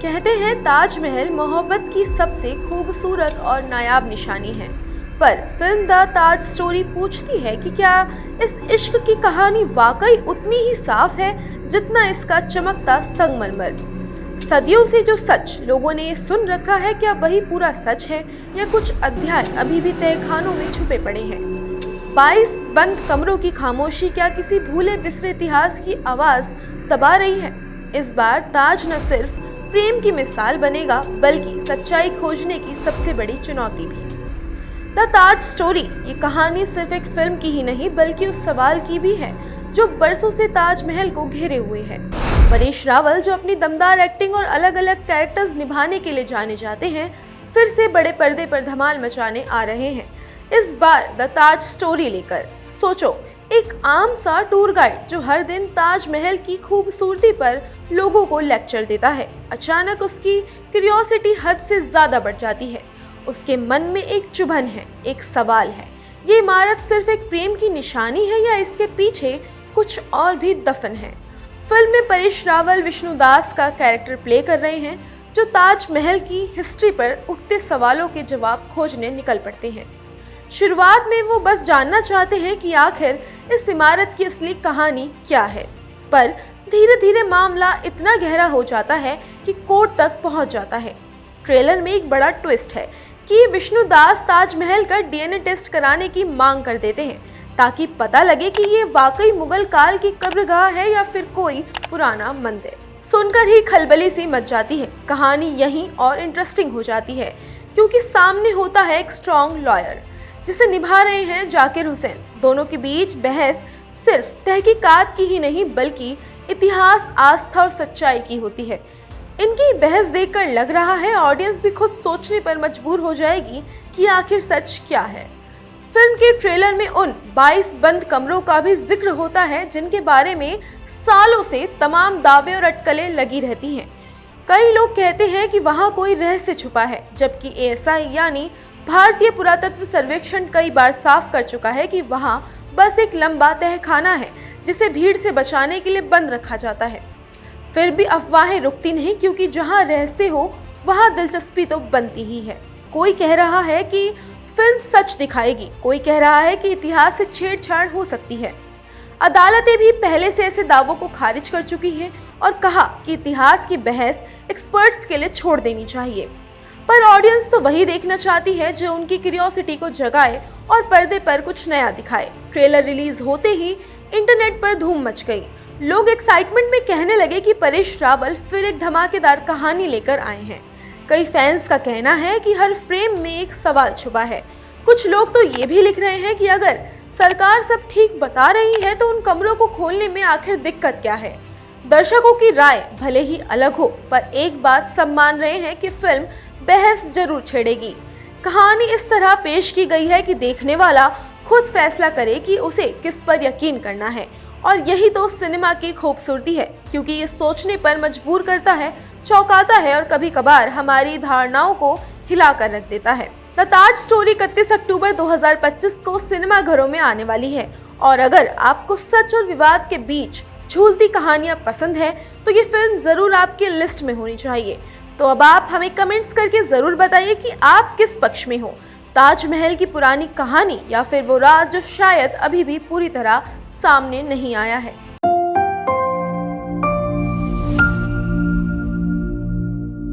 कहते हैं ताजमहल मोहब्बत की सबसे खूबसूरत और नायाब निशानी है, पर फिल्म द ताज स्टोरी पूछती है कि क्या इस इश्क की कहानी वाकई उतनी ही साफ है जितना इसका चमकता संगमरमर। सदियों से जो सच लोगों ने सुन रखा है, क्या वही पूरा सच है या कुछ अध्याय अभी भी तहखानों में छुपे पड़े हैं। 22 बंद कमरों की खामोशी क्या किसी भूले बिसरे इतिहास की आवाज दबा रही है। इस बार ताज न सिर्फ प्रेम की मिसाल बनेगा, बल्कि सच्चाई खोजने की सबसे बड़ी चुनौती भी। द ताज स्टोरी ये कहानी सिर्फ एक फिल्म की ही नहीं, बल्कि उस सवाल की भी है जो बरसों से ताजमहल को घेरे हुए है। परेश रावल, जो अपनी दमदार एक्टिंग और अलग अलग कैरेक्टर्स निभाने के लिए जाने जाते हैं, फिर से बड़े पर्दे पर धमाल मचाने आ रहे हैं इस बार द ताज स्टोरी लेकर। सोचो, एक आम सा टूर गाइड जो हर दिन ताजमहल की खूबसूरती पर लोगों को लेक्चर देता है, अचानक उसकी क्यूरियोसिटी हद से ज्यादा बढ़ जाती है। उसके मन में एक चुभन है, एक सवाल है, ये इमारत सिर्फ एक प्रेम की निशानी है या इसके पीछे कुछ और भी दफन है। फिल्म में परेश रावल विष्णुदास का कैरेक्टर प्ले कर रहे हैं, जो ताजमहल की हिस्ट्री पर उठते सवालों के जवाब खोजने निकल पड़ते हैं। शुरुआत में वो बस जानना चाहते हैं कि आखिर इस इमारत की असली कहानी क्या है, पर धीरे धीरे मामला इतना गहरा हो जाता है कि कोर्ट तक पहुंच जाता है। ट्रेलर में एक बड़ा ट्विस्ट है कि विष्णुदास ताजमहल का डीएनए टेस्ट कराने की मांग कर देते हैं, ताकि पता लगे कि ये वाकई मुगल काल की कब्रगाह है या फिर कोई पुराना मंदिर। सुनकर ही खलबली सी मच जाती है। कहानी यहीं और इंटरेस्टिंग हो जाती है, क्योंकि सामने होता है एक स्ट्रॉन्ग लॉयर जिसे निभा रहे हैं जाकिर हुसैन। दोनों के बीच बहस सिर्फ तहकीकात की ही नहीं, बल्कि इतिहास, आस्था और सच्चाई की होती है। इनकी बहस देखकर लग रहा है ऑडियंस भी खुद सोचने पर मजबूर हो जाएगी कि आखिर सच क्या है। फिल्म के ट्रेलर में उन 22 बंद कमरों का भी जिक्र होता है जिनके बारे में सालों से तमाम दावे और अटकलें लगी रहती हैं। कई लोग कहते हैं कि वहां कोई रहस्य छुपा है, जबकि एएसआई यानी भारतीय पुरातत्व सर्वेक्षण कई बार साफ कर चुका है कि वहां बस एक लंबा तहखाना है जिसे भीड़ से बचाने के लिए बंद रखा जाता है। फिर भी अफवाहें रुकती नहीं, क्योंकि जहां रहस्य हो वहां दिलचस्पी तो बनती ही है। कोई कह रहा है कि फिल्म सच दिखाएगी, कोई कह रहा है कि इतिहास से छेड़छाड़ हो सकती है। अदालतें भी पहले से ऐसे दावों को खारिज कर चुकी हैं और कहा कि इतिहास की बहस एक्सपर्ट्स के लिए छोड़ देनी चाहिए। पर ऑडियंस तो वही देखना चाहती है जो उनकी क्यूरियोसिटी को जगाए और पर्दे पर कुछ नया दिखाए। ट्रेलर रिलीज होते ही इंटरनेट पर धूम मच गई। लोग एक्साइटमेंट में कहने लगे कि परेश रावल फिर एक धमाकेदार कहानी लेकर आए हैं। कई फैंस का कहना है कि हर फ्रेम में एक सवाल छुपा है। कुछ लोग तो ये भी लिख रहे हैं कि अगर सरकार सब ठीक बता रही है तो उन कमरों को खोलने में आखिर दिक्कत क्या है। दर्शकों की राय भले ही अलग हो, पर एक बात सब मान रहे हैं कि फिल्म बहस जरूर छेड़ेगी। कहानी इस तरह पेश की गई है कि देखने वाला खुद फैसला करे कि उसे किस पर यकीन करना है, और यही तो सिनेमा की खूबसूरती है, क्योंकि ये सोचने पर मजबूर करता है, चौंकाता है और कभी कभार हमारी धारणाओं को हिला कर रख देता है। द ताज स्टोरी 31 अक्टूबर 2025 को सिनेमा घरों में आने वाली है, और अगर आपको सच और विवाद के बीच झूलती कहानियां पसंद है तो ये फिल्म जरूर आपकी लिस्ट में होनी चाहिए। तो अब आप हमें कमेंट्स करके जरूर बताइए कि आप किस पक्ष में हो, ताजमहल की पुरानी कहानी या फिर वो राज जो शायद अभी भी पूरी तरह सामने नहीं आया है।